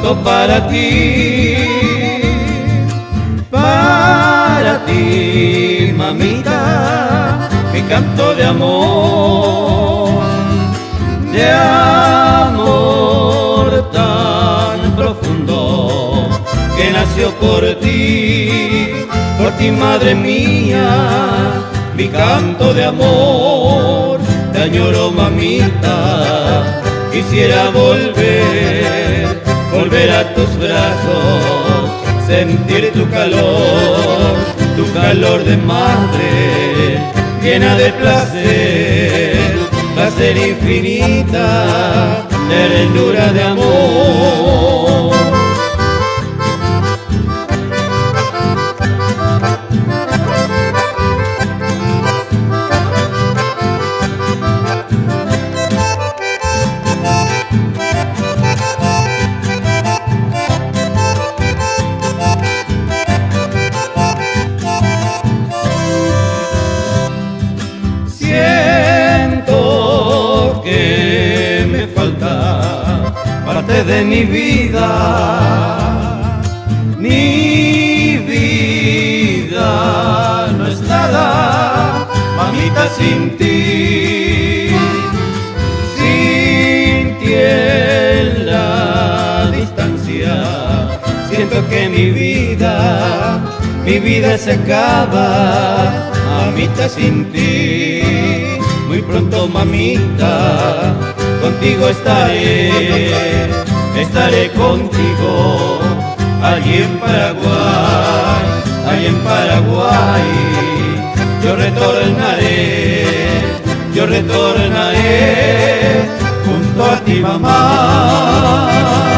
toco para ti, mamita, mi canto de amor tan profundo que nació por ti, madre mía, mi canto de amor. Te añoro, mamita, quisiera volver a tus brazos, sentir tu calor de madre, llena de placer infinita, ternura de amor. Parte de mi vida no es nada, mamita, sin ti en la distancia. Siento que mi vida se acaba, mamita, sin ti. Muy pronto, mamita, contigo estaré contigo, allí en Paraguay, yo retornaré junto a ti, mamá.